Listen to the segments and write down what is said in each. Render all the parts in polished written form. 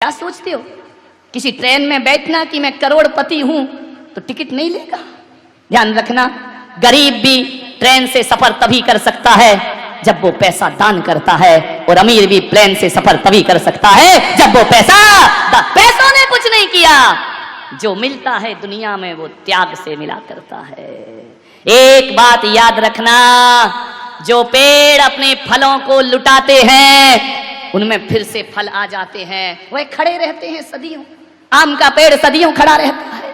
क्या सोचते हो किसी ट्रेन में बैठना कि मैं करोड़पति हूं तो टिकट नहीं लेगा? ध्यान रखना, गरीब भी ट्रेन से सफर तभी कर सकता है जब वो पैसा दान करता है, और अमीर भी प्लेन से सफर तभी कर सकता है जब वो पैसों ने कुछ नहीं किया। जो मिलता है दुनिया में वो त्याग से मिला करता है। एक बात याद रखना, जो पेड़ अपने फलों को लुटाते हैं उनमें फिर से फल आ जाते हैं, वह खड़े रहते हैं सदियों। आम का पेड़ सदियों खड़ा रहता है,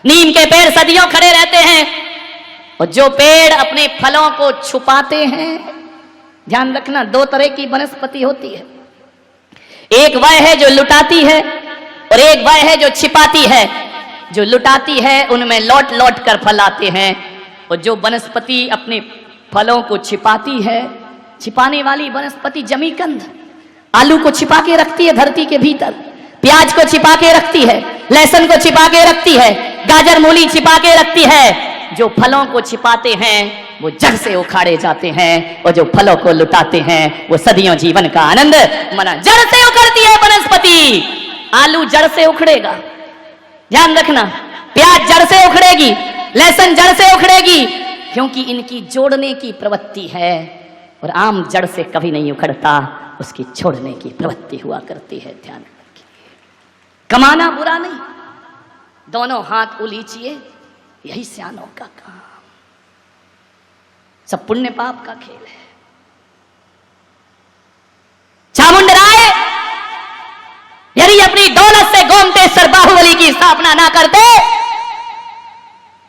नीम के पेड़ सदियों खड़े रहते हैं, और जो पेड़ अपने फलों को छुपाते हैं, ध्यान रखना, दो तरह की वनस्पति होती है, एक वह है जो लुटाती है और एक वह है जो छिपाती है। जो लुटाती है उनमें लौट लौट कर फल आते हैं, और जो वनस्पति अपने फलों को छिपाती है, छिपाने वाली वनस्पति जमीकंद आलू को छिपा के रखती है धरती के भीतर, प्याज को छिपा के रखती है, लहसुन को छिपा के रखती है, गाजर मूली छिपा के रखती है। जो फलों को छिपाते हैं वो जड़ से उखाड़े जाते हैं, और जो फलों को लुटाते हैं वो सदियों जीवन का आनंद मना। जड़ से उखड़ती है वनस्पति, आलू जड़ से उखड़ेगा, ध्यान रखना, प्याज जड़ से उखड़ेगी, लहसुन जड़ से उखड़ेगी, क्योंकि इनकी जोड़ने की प्रवृत्ति है। और आम जड़ से कभी नहीं उखड़ता, उसकी छोड़ने की प्रवृत्ति हुआ करती है। ध्यान रखिए, कमाना बुरा नहीं, दोनों हाथ उलीचिए, यही सियानों का काम। सब पुण्य पाप का खेल है। चामुंडराय यदि अपनी दौलत से गोमतेश्वर बाहुबली की स्थापना ना करते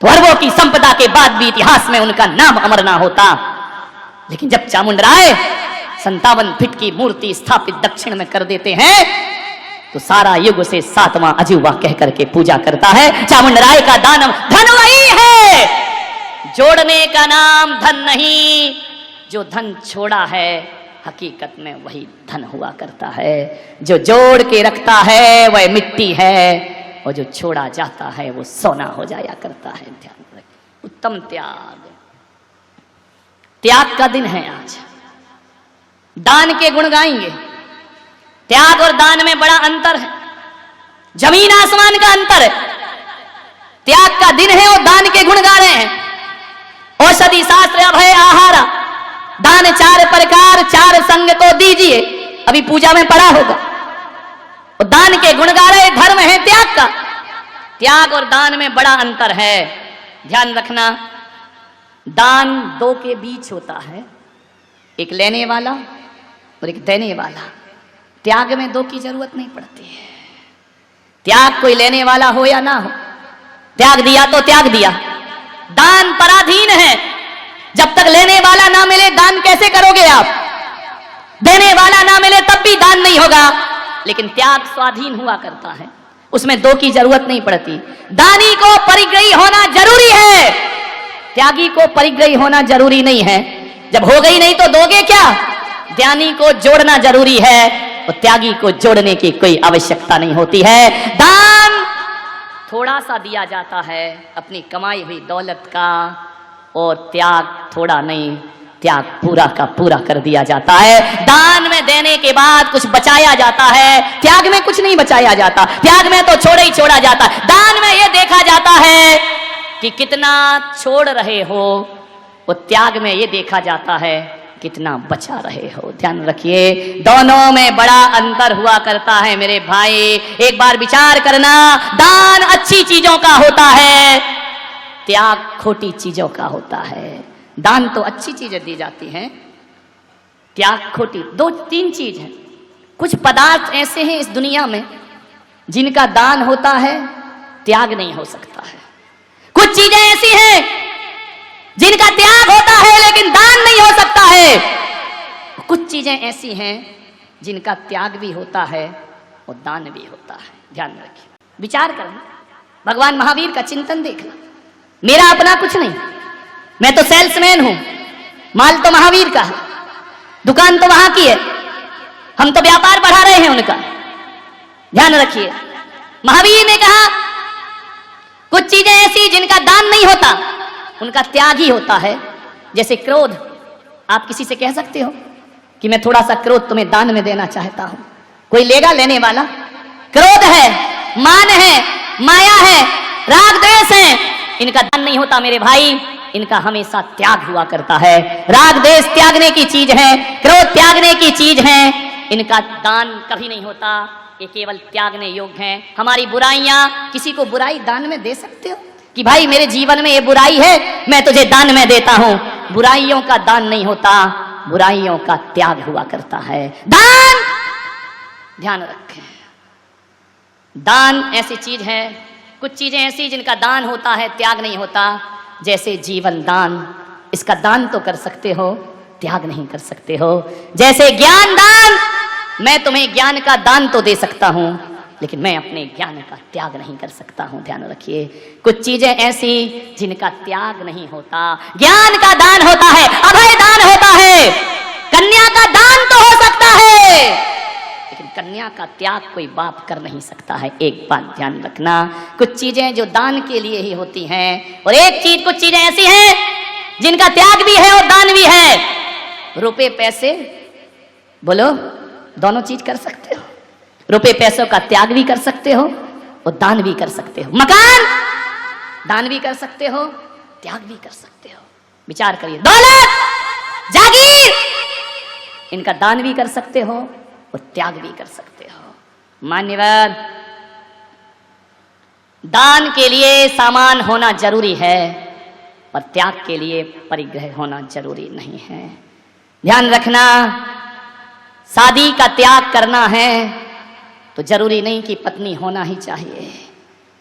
तो अरबों की संपदा के बाद भी इतिहास में उनका नाम अमर ना होता। लेकिन जब चामुंडराय 57 फीट की मूर्ति स्थापित दक्षिण में कर देते हैं तो सारा युग से 7वां अजूबा कह करके पूजा करता है। चामुंडराय का दानव धन वही है, जोड़ने का नाम धन नहीं, जो धन छोड़ा है हकीकत में वही धन हुआ करता है। जो जोड़ के रखता है वह मिट्टी है, और जो छोड़ा जाता है वो सोना हो जाया करता है। ध्यान रखें, उत्तम त्याग, त्याग का दिन है आज। दान के गुण गाएंगे। त्याग और दान में बड़ा अंतर है, जमीन आसमान का अंतर है। त्याग का दिन है और दान के गुण गा रहे हैं। औषधि शास्त्र अभय आहारा, दान 4 प्रकार 4 संग को दीजिए, अभी पूजा में पढ़ा होगा। और दान के गुण गा रहे, धर्म है त्याग का। त्याग और दान में बड़ा अंतर है, ध्यान रखना। दान 2 के बीच होता है, एक लेने वाला और एक देने वाला। त्याग में 2 की जरूरत नहीं पड़ती है। त्याग कोई लेने वाला हो या ना हो, त्याग दिया तो त्याग दिया। दान पराधीन है, जब तक लेने वाला ना मिले दान कैसे करोगे आप? देने वाला ना मिले तब भी दान नहीं होगा। लेकिन त्याग स्वाधीन हुआ करता है, उसमें 2 की जरूरत नहीं पड़ती। दानी को परिग्रही होना जरूरी है, त्यागी को परिग्रही होना जरूरी नहीं है। जब हो गई नहीं तो दोगे क्या? ज्ञानी को जोड़ना जरूरी है और त्यागी को जोड़ने की कोई आवश्यकता नहीं होती है। दान थोड़ा सा दिया जाता है अपनी कमाई हुई दौलत का, और त्याग थोड़ा नहीं, त्याग पूरा का पूरा कर दिया जाता है। दान में देने के बाद कुछ बचाया जाता है, त्याग में कुछ नहीं बचाया जाता। त्याग में तो छोड़ा ही छोड़ा जाता है, दान में यह देखा जाता है कि कितना छोड़ रहे हो, और त्याग में यह देखा जाता है कितना बचा रहे हो। ध्यान रखिए, दोनों में बड़ा अंतर हुआ करता है मेरे भाई। एक बार विचार करना, दान अच्छी चीजों का होता है, त्याग खोटी चीजों का होता है। दान तो अच्छी चीजें दी जाती हैं, त्याग खोटी। 2-3 चीज है। कुछ पदार्थ ऐसे हैं इस दुनिया में जिनका दान होता है, त्याग नहीं हो सकता है। कुछ चीजें ऐसी हैं जिनका त्याग होता है लेकिन दान नहीं हो सकता है। कुछ चीजें ऐसी हैं जिनका त्याग भी होता है और दान भी होता है। ध्यान रखिए, विचार करना, भगवान महावीर का चिंतन देखना। मेरा अपना कुछ नहीं, मैं तो सेल्समैन हूं, माल तो महावीर का है, दुकान तो वहां की है, हम तो व्यापार बढ़ा रहे हैं उनका। ध्यान रखिए, महावीर ने कहा कुछ चीजें ऐसी जिनका दान नहीं होता, उनका त्याग ही होता है। जैसे क्रोध, आप किसी से कह सकते हो कि मैं थोड़ा सा क्रोध तुम्हें दान में देना चाहता हूं, कोई लेगा लेने वाला? क्रोध है, मान है, माया है, राग द्वेष है, इनका दान नहीं होता मेरे भाई। इनका हमेशा त्याग हुआ करता है। राग द्वेष त्यागने की चीज है, क्रोध त्यागने की चीज है, इनका दान कभी नहीं होता। ये केवल त्यागने योग्य हैं। हमारी बुराइयां, किसी को बुराई दान में दे सकते हो कि भाई मेरे जीवन में ये बुराई है, मैं तुझे दान में देता हूं? बुराइयों का दान नहीं होता, बुराइयों का त्याग हुआ करता है। दान, ध्यान रखें, दान ऐसी चीज है, कुछ चीजें ऐसी जिनका दान होता है, त्याग नहीं होता। जैसे जीवन दान, इसका दान तो कर सकते हो, त्याग नहीं कर सकते हो। जैसे ज्ञान दान, मैं तुम्हें ज्ञान का दान तो दे सकता हूं, लेकिन मैं अपने ज्ञान का त्याग नहीं कर सकता हूं। ध्यान रखिए, कुछ चीजें ऐसी जिनका त्याग नहीं होता। ज्ञान का दान होता है, अभय दान होता है, कन्या का दान तो हो सकता है, लेकिन कन्या का त्याग कोई बाप कर नहीं सकता है। एक बात ध्यान रखना, कुछ चीजें जो दान के लिए ही होती हैं, और एक चीज, कुछ चीजें ऐसी हैं जिनका त्याग भी है और दान भी है। रुपए पैसे, बोलो, दोनों चीज कर सकते हो। रुपए पैसों का त्याग भी कर सकते हो और दान भी कर सकते हो। मकान, दान भी कर सकते हो, त्याग भी कर सकते हो। विचार करिए, दौलत, जागीर, इनका दान भी कर सकते हो और त्याग भी कर सकते हो। मान्यवर, दान के लिए सामान होना जरूरी है, पर त्याग के लिए परिग्रह होना जरूरी नहीं है। ध्यान रखना, शादी का त्याग करना है तो जरूरी नहीं कि पत्नी होना ही चाहिए।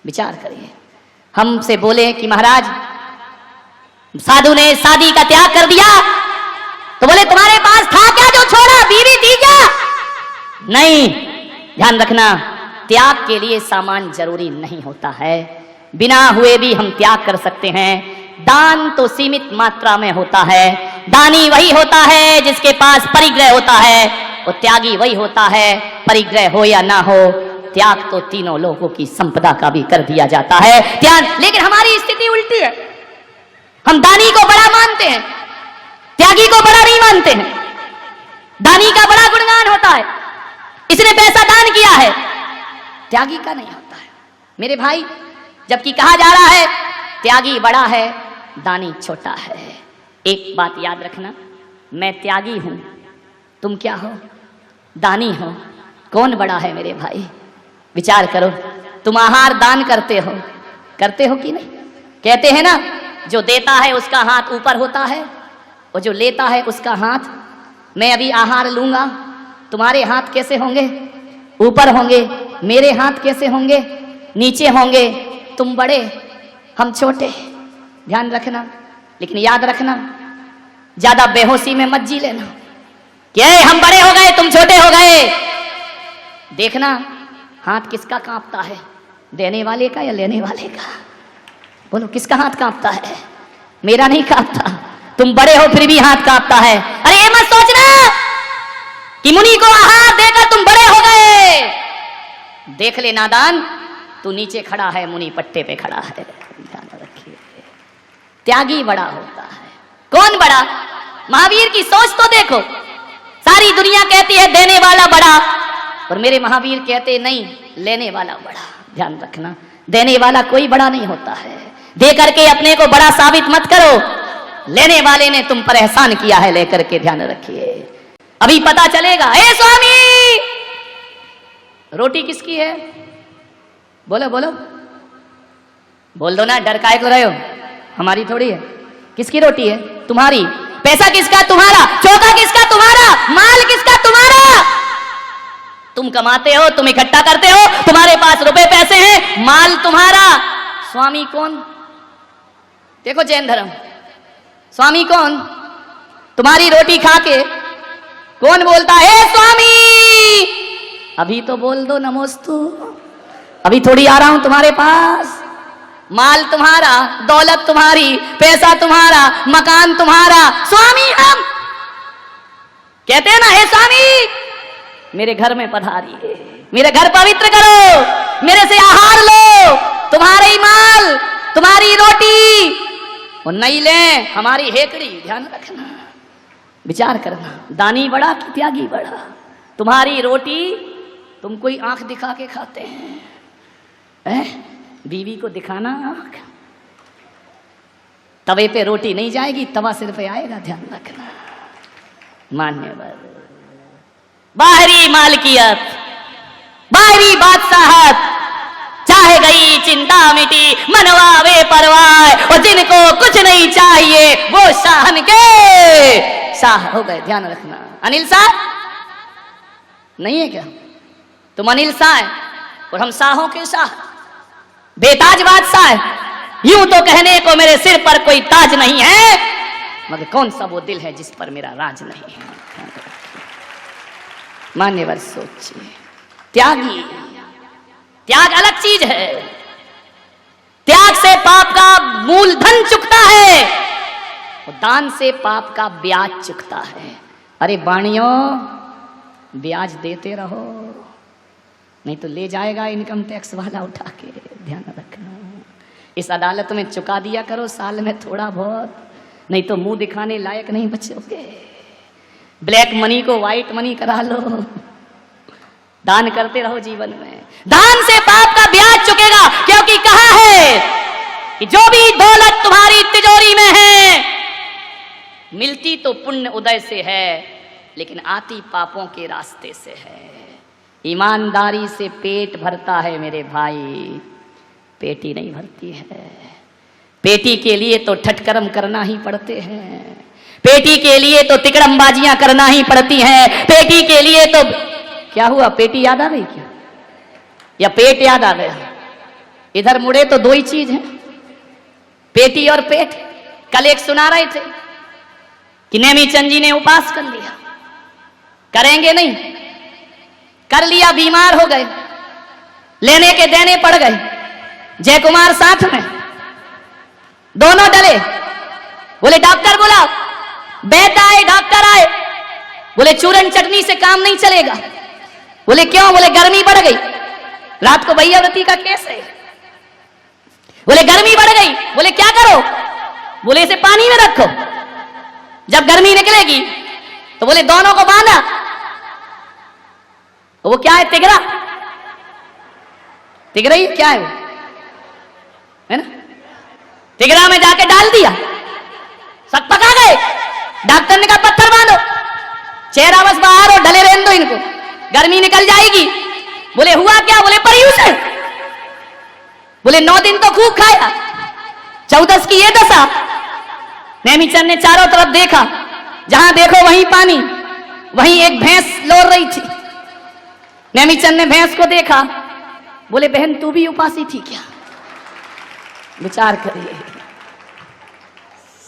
विचार करिए, हमसे बोले कि महाराज साधु ने शादी का त्याग कर दिया, तो बोले तुम्हारे पास था क्या जो छोड़ा, बीवी थी क्या? नहीं। ध्यान रखना, त्याग के लिए सामान जरूरी नहीं होता है, बिना हुए भी हम त्याग कर सकते हैं। दान तो सीमित मात्रा में होता है। दानी वही होता है जिसके पास परिग्रह होता है, और त्यागी वही होता है, परिग्रह हो या ना हो, त्याग तो तीनों लोगों की संपदा का भी कर दिया जाता है। ध्यान, लेकिन हमारी स्थिति उल्टी है। हम दानी को बड़ा मानते हैं, त्यागी को बड़ा नहीं मानते हैं। दानी का बड़ा गुणगान होता है, इसने पैसा दान किया है, त्यागी का नहीं होता है मेरे भाई। जबकि कहा जा रहा है त्यागी बड़ा है, दानी छोटा है। एक बात याद रखना, मैं त्यागी हूं, तुम क्या हो? दानी हो। कौन बड़ा है मेरे भाई? विचार करो, तुम आहार दान करते हो कि नहीं? कहते हैं ना, जो देता है उसका हाथ ऊपर होता है और जो लेता है उसका हाथ। मैं अभी आहार लूंगा, तुम्हारे हाथ कैसे होंगे? ऊपर होंगे। मेरे हाथ कैसे होंगे? नीचे होंगे। तुम बड़े, हम छोटे। ध्यान रखना, लेकिन याद रखना, ज्यादा बेहोशी में मत जी लेना कि हम बड़े हो गए तुम छोटे हो गए। देखना हाथ किसका कांपता है, देने वाले का या लेने वाले का? बोलो, किसका हाथ कांपता है? मेरा नहीं कांपता। तुम बड़े हो फिर भी हाथ कांपता है। अरे ये मत सोचना कि मुनि को आहार देकर तुम बड़े हो गए। देख ले नादान, तू नीचे खड़ा है, मुनि पट्टे पे खड़ा है। ध्यान रखिए, त्यागी बड़ा होता है। कौन बड़ा? महावीर की सोच तो देखो, सारी दुनिया कहती है देने वाला बड़ा, और मेरे महावीर कहते नहीं, लेने वाला बड़ा। ध्यान रखना, देने वाला कोई बड़ा नहीं होता है। दे करके अपने को बड़ा साबित मत करो, लेने वाले ने तुम पर एहसान किया है लेकर के। ध्यान रखिए, अभी पता चलेगा। ए स्वामी, रोटी किसकी है? बोलो बोलो, बोल दो ना, डर काहे को रहे हो? हमारी थोड़ी है। किसकी रोटी है? तुम्हारी। पैसा किसका? तुम्हारा। चौका किसका? तुम्हारा। माल किसका? तुम्हारा। तुम कमाते हो, तुम इकट्ठा करते हो, तुम्हारे पास रुपए पैसे हैं, माल तुम्हारा। स्वामी कौन? देखो जैन धर्म, स्वामी कौन? तुम्हारी रोटी खा के कौन बोलता है स्वामी? अभी तो बोल दो नमोस्तु, अभी थोड़ी आ रहा हूं तुम्हारे पास। माल तुम्हारा, दौलत तुम्हारी, पैसा तुम्हारा, मकान तुम्हारा, स्वामी हम। कहते हैं ना, हे स्वामी मेरे घर में पधारिए, मेरे घर पवित्र करो, मेरे से आहार लो, तुम्हारे ही माल, तुम्हारी रोटी, और नहीं ले हमारी हेकड़ी। ध्यान रखना, विचार करना, दानी बड़ा कि त्यागी बड़ा? तुम्हारी रोटी तुम कोई आंख दिखा के खाते हैं? बीवी को दिखाना आंख, तवे पे रोटी नहीं जाएगी, तवा सिर पे आएगा, ध्यान रखना। मान्यवर बाहरी मालकियत, बाहरी बादशाहत, चाहे गई चिंता मिटी, मनवा वे परवाह, और जिनको कुछ नहीं चाहिए वो शाहन के शाह हो गए। ध्यान रखना। अनिल शाह नहीं है क्या? तुम अनिल शाह है और हम शाहों के शाह, बेताज बादशाह है। यूं तो कहने को मेरे सिर पर कोई ताज नहीं है, मगर कौन सा वो दिल है जिस पर मेरा राज नहीं है। मान्यवर सोचिए, त्यागी, त्याग अलग चीज है। त्याग से पाप का मूलधन चुकता है और दान से पाप का ब्याज चुकता है। अरे बाणियों, ब्याज देते रहो, नहीं तो ले जाएगा इनकम टैक्स वाला उठा के। ध्यान रखना। इस अदालत में चुका दिया करो साल में थोड़ा बहुत, नहीं तो मुंह दिखाने लायक नहीं बचोगे। ब्लैक मनी को व्हाइट मनी करा लो। दान करते रहो जीवन में। दान से पाप का ब्याज चुकेगा, क्योंकि कहा है कि जो भी दौलत तुम्हारी तिजोरी में है, मिलती तो पुण्य उदय से है, लेकिन आती पापों के रास्ते से है। ईमानदारी से पेट भरता है मेरे भाई, पेटी नहीं भरती है। पेटी के लिए तो ठटकर्म करना ही पड़ते हैं, पेटी के लिए तो तिकड़मबाजियां करना ही पड़ती हैं, पेटी के लिए तो क्या हुआ? पेटी याद आ गई क्या, या पेट याद आ गया? इधर मुड़े तो दो ही चीज है, पेटी और पेट। कल एक सुना रहे थे कि नेमीचंद जी ने उपास कर लिया, करेंगे नहीं, कर लिया, बीमार हो गए, लेने के देने पड़ गए। जय कुमार साथ में, दोनों डले। बोले डॉक्टर बुलाओ, वैद्य आए, डॉक्टर आए। बोले चूरन चटनी से काम नहीं चलेगा। बोले क्यों? बोले गर्मी बढ़ गई, रात को भैया व्रती का केस है। बोले गर्मी बढ़ गई। बोले क्या करो? बोले इसे पानी में रखो, जब गर्मी निकलेगी तो बोले दोनों को बांधा। वो क्या है? तिगरा। तिगरा ही क्या है? वो है ना, तिगरा में जाके डाल दिया, सब पका गए। डॉक्टर ने कहा पत्थर बांधो, चेहरा बस बाहर और ढले रहने दो इनको, गर्मी निकल जाएगी। बोले हुआ क्या? बोले पर्यूषण। बोले 9 दिन तो खूब खाया, 14 की ये दशा। नेमीचंद ने चारों तरफ देखा, जहां देखो वहीं पानी, वहीं एक भैंस लोर रही थी। नेमीचंद ने भैंस को देखा। बोले बहन तू भी उपासी थी क्या? विचार करिए,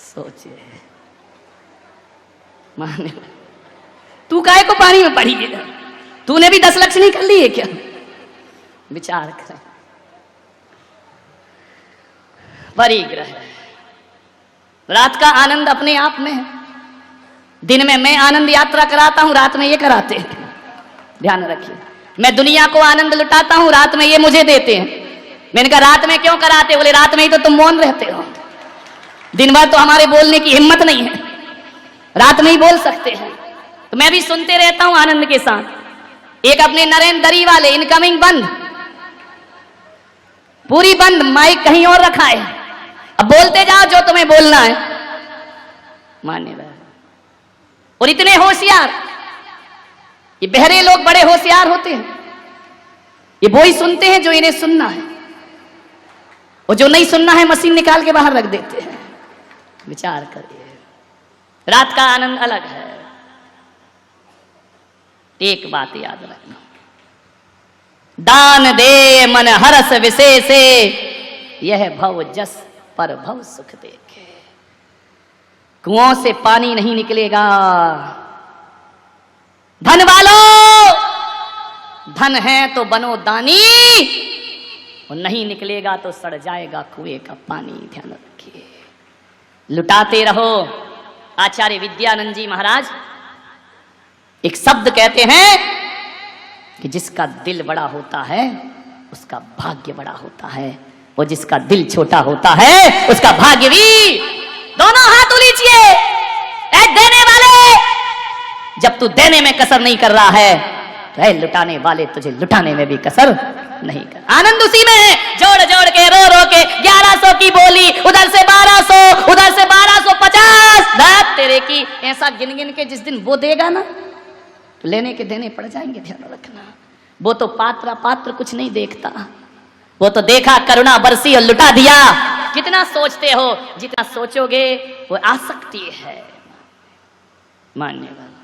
सोचिए। माने तू काहे को पानी में पड़ी है? तूने भी 10 लक्ष्मी कर ली है क्या? विचार करें। परिग्रह, रात का आनंद अपने आप में है। दिन में मैं आनंद यात्रा कराता हूं, रात में ये कराते हैं। ध्यान रखिए, मैं दुनिया को आनंद लुटाता हूं, रात में ये मुझे देते हैं। मैंने कहा रात में क्यों कराते? बोले रात में ही तो तुम मौन रहते हो, दिन भर तो हमारे बोलने की हिम्मत नहीं है, रात में ही बोल सकते हैं। तो मैं भी सुनते रहता हूं आनंद के साथ। एक अपने नरेंद्र दरी वाले, इनकमिंग बंद, पूरी बंद, माइक कहीं और रखा है, अब बोलते जाओ जो तुम्हें बोलना है। मान्यवर, और इतने होशियार, ये बहरे लोग बड़े होशियार होते हैं। ये वो ही सुनते हैं जो इन्हें सुनना है, और जो नहीं सुनना है मशीन निकाल के बाहर रख देते हैं। विचार करिए, रात का आनंद अलग है। एक बात याद रखना, दान दे मन हरस विशेषे, यह भव जस पर भव सुख देखे। कुओं से पानी नहीं निकलेगा। धन वालों, धन है तो बनो दानी, और नहीं निकलेगा तो सड़ जाएगा कुएं का पानी। ध्यान रखिए, लुटाते रहो। आचार्य विद्यानंद जी महाराज एक शब्द कहते हैं कि जिसका दिल बड़ा होता है उसका भाग्य बड़ा होता है, और जिसका दिल छोटा होता है उसका भाग्य भी। दोनों हाथ उलीचिए। ऐ देने वाले, जब तू देने में कसर नहीं कर रहा है तो है लुटाने वाले तुझे लुटाने में भी कसर नहीं कर। आनंद उसी में है, जोड़ जोड़ के रो रो के 1100 की बोली, उधर से 1200, उधर से 1250, दात तेरे की ऐसा गिन गिन के जिस दिन वो देगा ना तो लेने के देने पड़ जाएंगे। ध्यान रखना, वो तो पात्र कुछ नहीं देखता, वो तो देखा करुणा बरसी और लुटा दिया। जितना सोचते हो, जितना सोचोगे वो आसक्ति है मानने वाला।